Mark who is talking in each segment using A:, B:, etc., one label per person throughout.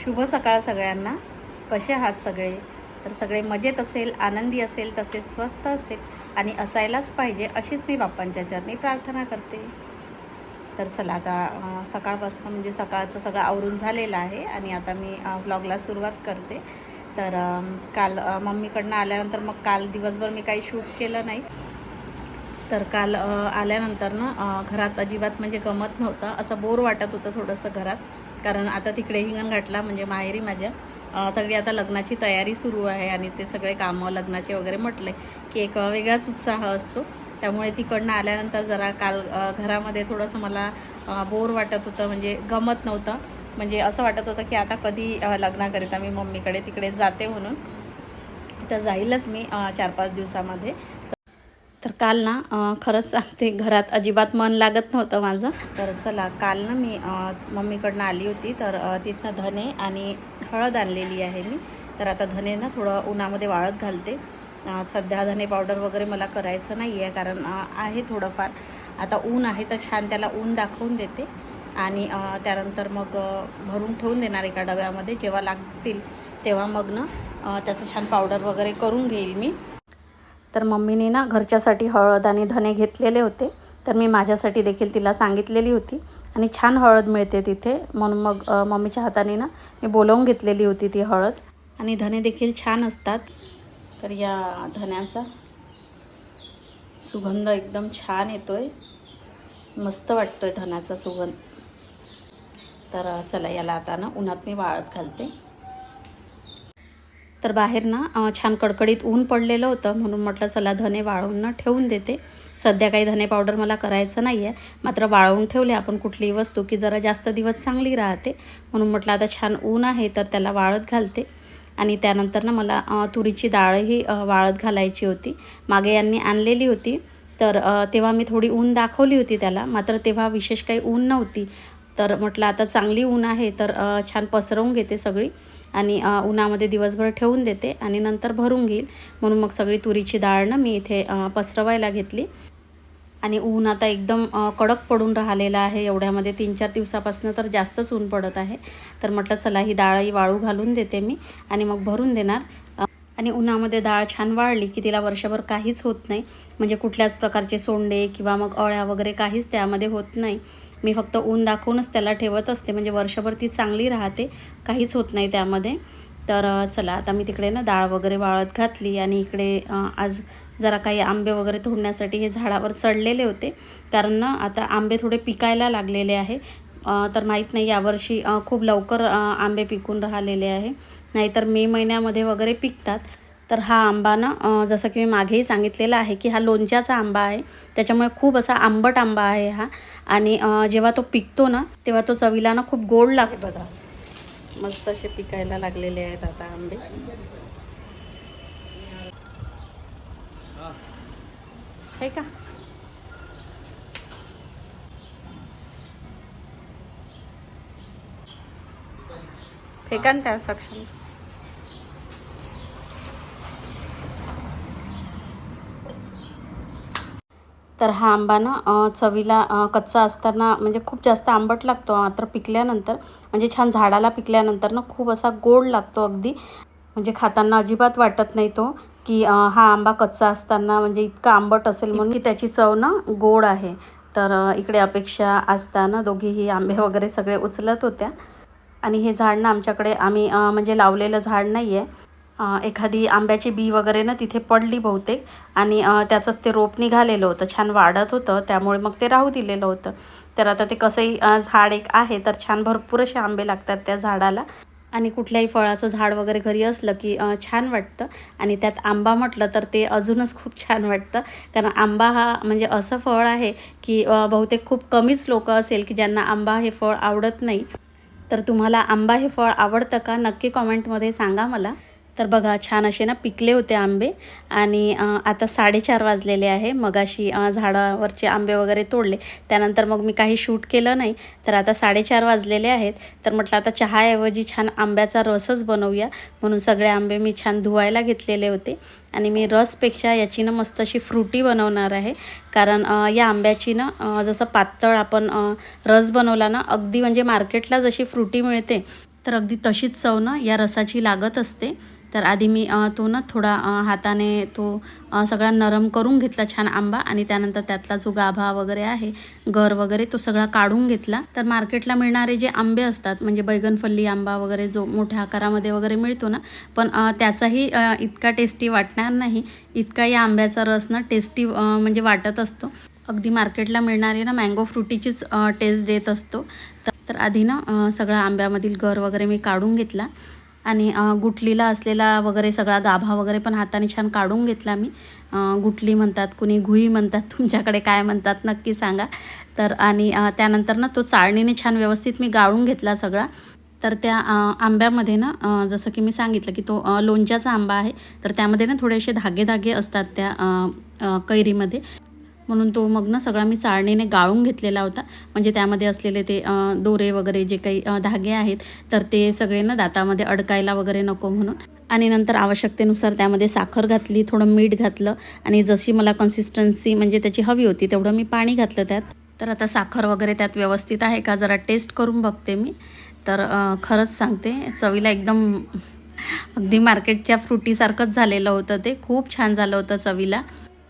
A: शुभ सकाळ सगळ्यांना. कसे आहात सगळे? तर सगळे मजेत असेल, आनंदी असेल, तसेच स्वस्त असेल आणि असायलाच पाहिजे अशीच मी बाप्पांच्या चरणी प्रार्थना करते. तर चला आता सकाळपासून म्हणजे सकाळचं सगळं आवरून झालेलं आहे आणि आता मी व्लॉगला सुरुवात करते. तर काल मम्मीकडनं आल्यानंतर मग काल दिवसभर मी काही शूट केलं नाही. तर काल आल्यानंतर ना घरात अजिबात म्हणजे गमत नव्हतं, असं बोर वाटत होतं थोडंसं घरात. कारण आता तिकडे हिंगणघाटला म्हणजे माहेरी माझ्या सगळी आता लग्नाची तयारी सुरू आहे आणि ते सगळे कामं लग्नाचे वगैरे म्हटले की एक वेगळाच उत्साह असतो. त्यामुळे तिकडनं आल्यानंतर जरा काल घरामध्ये थोडंसं मला बोर वाटत होतं, म्हणजे गमत नव्हतं. म्हणजे असं वाटत होतं की आता कधी लग्नाकरिता मी मम्मीकडे तिकडे जाते म्हणून. तर जाईलच मी 4-5 दिवसामध्ये. तर काल ना खरंच सांगते घरात अजिबात मन लागत नव्हतं माझं. तर चला काल ना मी मम्मीकडनं आली होती, तर तिथनं धने आणि हळद आणलेली आहे मी. तर आता धने ना थोडं उन्हामध्ये वाळत घालते. सध्या धने पावडर वगैरे मला करायचं नाही आहे, कारण आहे थोडंफार. आता ऊन आहे तर छान त्याला ऊन दाखवून देते आणि त्यानंतर मग भरून ठेवून देणार एका डब्यामध्ये. जेव्हा लागतील तेव्हा मग ना त्याचं छान पावडर वगैरे करून घेईल मी. तर मम्मीने ना घरच्यासाठी हळद आणि धने घेतलेले होते, तर मी माझ्यासाठी देखील तिला सांगितलेली होती आणि छान हळद मिळते तिथे, म्हणून मग मम्मीच्या हाताने ना मी बोलवून घेतलेली होती ती हळद. आणि धने देखील छान असतात. तर या धन्याचा सुगंध एकदम छान येतोय, मस्त वाटतोय धन्याचा सुगंध. तर चला याला आता ना उन्हात मी वाळत घालते. तर बाहेर ना छान कडकडीत ऊन पडलेलं होतं, म्हणून म्हटलं चला धने वाळवून ना ठेवून देते. सध्या काही धने पावडर मला करायचं नाही आहे, मात्र वाळवून ठेवले आपण कुठलीही वस्तू की जरा जास्त दिवस चांगली राहते. म्हणून म्हटलं आता छान ऊन आहे तर त्याला वाळत घालते. आणि त्यानंतर ना मला तुरीची डाळही वाळत घालायची होती. मागे यांनी आणलेली होती, तर तेव्हा मी थोडी ऊन दाखवली होती त्याला, मात्र तेव्हा विशेष काही ऊन नव्हती. तर म्हटलं आता चांगली ऊन आहे तर छान पसरवून घेते सगळी आणि उन्हामध्ये दिवसभर ठेवून देते आणि नंतर भरून घेईल. म्हणून मग सगळी तुरीची डाळ ना मी इथे पसरवायला घेतली. आणि ऊन आता एकदम कडक पडून राहिलेलं आहे. एवढ्यामध्ये 3-4 दिवसापासून तर जास्तच ऊन पडत आहे. तर म्हटलं चला ही डाळही वाळू घालून देते मी आणि मग भरून देणार. आणि उन्हामध्ये डाळ छान वाळली की तिला वर्षभर काहीच होत नाही, म्हणजे कुठल्याच प्रकारचे सोंडे किंवा मग अळ्या वगैरे काहीच त्यामध्ये होत नाही. मी फक्त ऊन दाखवूनच त्याला ठेवत असते, म्हणजे वर्षभर ती चांगली राहते, काहीच होत नाही त्यामध्ये. तर चला आता मी तिकडे ना डाळ वगैरे वाळत घातली आणि इकडे आज जरा काही आंबे वगैरे तोडण्यासाठी हे झाडावर चढलेले होते, कारण ना आता आंबे थोडे पिकायला लागलेले आहे. तर माहीत नाही यावर्षी खूप लवकर आंबे पिकून राहिलेले आहे, नाहीतर मे महिन्यामध्ये वगैरे पिकतात. तर हा आंबा ना जसं की मी मागेही सांगितलेलं आहे की हा लोणच्याचा आंबा आहे, त्याच्यामुळे खूप असा आंबट आंबा आहे हा. आणि जेव्हा तो पिकतो ना तेव्हा तो चवीला ना खूप गोड लागतो. बघा मस्त असे पिकायला लागलेले आहेत आता आंबे. आहे का? फेका ना त्या सक्षम. तर हा आंबा ना चवीला कच्चा असताना म्हणजे खूप जास्त आंबट लागतो, मात्र पिकल्यानंतर म्हणजे छान झाडाला पिकल्यानंतर ना खूप असा गोड लागतो अगदी. म्हणजे खाताना अजिबात वाटत नाही तो की हा आंबा कच्चा असताना म्हणजे इतका आंबट असेल, म्हणून की त्याची चव ना गोड आहे. तर इकडे अपेक्षा असताना दोघीही आंबे वगैरे सगळे उचलत होत्या. आणि हे झाड ना आमच्याकडे आम्ही म्हणजे लावलेलं झाड नाही आहे. एखादी आंब्याची बी वगैरे ना तिथे पडली बहुतेक आणि त्याचंच ते रोप निघालेलं होतं, छान वाढत होतं, त्यामुळे मग ते राहू दिलेलं होतं. तर आता ते कसंही झाड एक आहे तर छान भरपूर असे आंबे लागतात त्या झाडाला. आणि कुठल्याही फळाचं झाड वगैरे घरी असलं की छान वाटतं. आणि त्यात आंबा म्हटलं तर ते अजूनच खूप छान वाटतं, कारण आंबा हा म्हणजे असं फळ आहे की बहुतेक खूप कमीच लोकं असेल की ज्यांना आंबा हे फळ आवडत नाही. तर तुम्हाला आंबा हे फळ आवडतं का? नक्की कॉमेंटमध्ये सांगा मला. तर बघा छान असे ना पिकले होते आंबे आणि आता 4:30 वाजलेले आहे. मगाशी झाडावरचे आंबे वगैरे तोडले, त्यानंतर मग मी काही शूट केलं नाही. तर आता 4:30 वाजलेले आहेत. तर म्हटलं आता चहाऐवजी छान आंब्याचा रसच बनवूया, म्हणून सगळे आंबे मी छान धुवायला घेतलेले होते. आणि मी रसपेक्षा याची ना मस्त अशी फ्रुटी बनवणार आहे, कारण या आंब्याची ना जसं पातळ आपण रस बनवला ना, अगदी म्हणजे मार्केटला जशी फ्रुटी मिळते तर अगदी तशीच चव ना या रसाची लागत असते. तर आधी मी तो ना थोडा हाताने तो सगळा नरम करून घेतला छान आंबा आणि त्यानंतर त्यातला जो गाभा वगैरे आहे, गर वगैरे तो सगळा काढून घेतला. तर मार्केटला मिळणारे जे आंबे असतात म्हणजे बैगनफल्ली आंबा वगैरे जो मोठ्या आकारामध्ये वगैरे मिळतो ना, पण त्याचाही इतका टेस्टी वाटणार नाही. इतका या आंब्याचा रस ना टेस्टी म्हणजे वाटत असतो. अगदी मार्केटला मिळणारी ना मँगो फ्रुटीचीच टेस्ट देत असतो. तर आधी ना सगळा आंब्यामधील गर वगैरे मी काढून घेतला आणि गुठलीला असलेला वगैरे सगळा गाभा वगैरे पण हाताने छान काढून घेतला मी. गुठली म्हणतात, कुणी घुई म्हणतात, तुमच्याकडे काय म्हणतात नक्की सांगा. तर आणि त्यानंतर ना तो चाळणीने छान व्यवस्थित मी गाळून घेतला सगळा. तर त्या आंब्यामध्ये ना जसं की मी सांगितलं की तो लोणच्याचा आंबा आहे, तर त्यामध्ये ना थोडेसे धागे असतात त्या कैरीमध्ये. म्हणून तो मग ना सगळा मी चाळणीने गाळून घेतलेला होता. म्हणजे त्यामध्ये असलेले ते दोरे वगैरे जे काही धागे आहेत, तर ते सगळे ना दातामध्ये अडकायला वगैरे नको म्हणून. आणि नंतर आवश्यकतेनुसार त्यामध्ये साखर घातली, थोडं मीठ घातलं आणि जशी मला कन्सिस्टन्सी म्हणजे त्याची हवी होती तेवढं मी पाणी घातलं त्यात. तर आता साखर वगैरे त्यात व्यवस्थित आहे का जरा टेस्ट करून बघते मी. तर खरंच सांगते चवीला एकदम अगदी मार्केटच्या फ्रुटीसारखंच झालेलं होतं ते. खूप छान झालं होतं चवीला.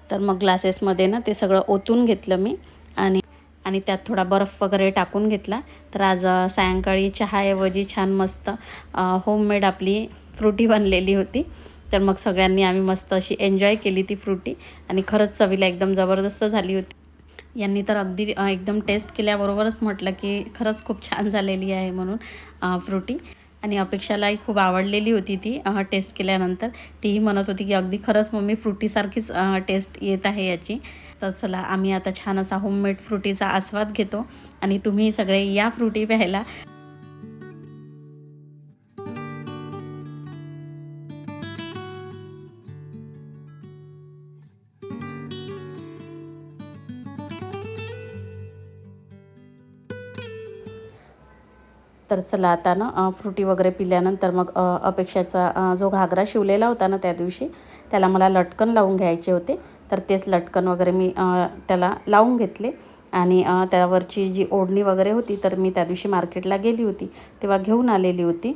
A: तर मग ग्लासेसमध्ये ना ते सगळं ओतून घेतलं मी आणि त्यात थोडा बर्फ वगैरे टाकून घेतला. तर आज सायंकाळी चहाऐवजी छान मस्त होममेड आपली फ्रुटी बनलेली होती. तर मग सगळ्यांनी आम्ही मस्त अशी एन्जॉय केली ती फ्रुटी आणि खरंच चवीला एकदम जबरदस्त झाली होती. यांनी तर अगदी एकदम टेस्ट केल्याबरोबरच म्हटलं की खरंच खूप छान झालेली आहे म्हणून फ्रुटी. आणि अपेक्षालाही खूप आवडलेली होती ती टेस्ट केल्यानंतर. तीही म्हणत होती की अगदी खरंच मम्मी फ्रुटीसारखीच टेस्ट येत आहे याची. तर चला आम्ही आता छान असा होममेड फ्रुटीचा आस्वाद घेतो आणि तुम्ही सगळे या फ्रुटी प्यायला. तर चला आता ना फ्रुटी वगैरे पिल्यानंतर मग अपेक्षाचा जो घागरा शिवलेला होता ना त्या दिवशी, त्याला मला लटकन लावून घ्यायचे होते. तर तेच लटकन वगैरे मी त्याला लावून घेतले आणि त्यावरची जी ओढणी वगैरे होती तर मी त्या दिवशी मार्केटला गेली होती तेव्हा घेऊन आलेली होती.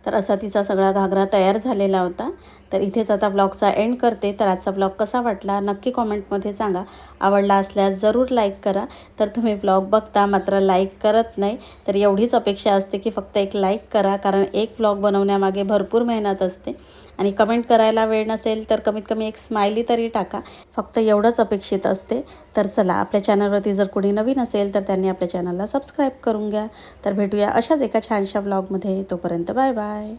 A: तर असा तिचा सगळा घागरा तयार झालेला होता. तर इथेच आता ब्लॉगचा एंड करते. तर आजचा ब्लॉग कसा वाटला नक्की कॉमेंटमध्ये सांगा. आवडला असल्यास जरूर लाईक करा. तर तुम्ही ब्लॉग बघता मात्र लाईक करत नाही. तर एवढीच अपेक्षा असते की फक्त एक लाईक करा, कारण एक ब्लॉग बनवण्यामागे भरपूर मेहनत असते. आणि कमेंट करायला वेळ नसेल तर कमीत कमी एक स्माइली तरी टाका. फक्त एवढंच अपेक्षित असते. तर चला आपल्या चॅनलवरती जर कोणी नवीन असेल तर त्यांनी आपल्या चॅनलला सबस्क्राईब करून घ्या. तर भेटूया अशाच एका छानशा ब्लॉगमध्ये. तोपर्यंत बाय बाय.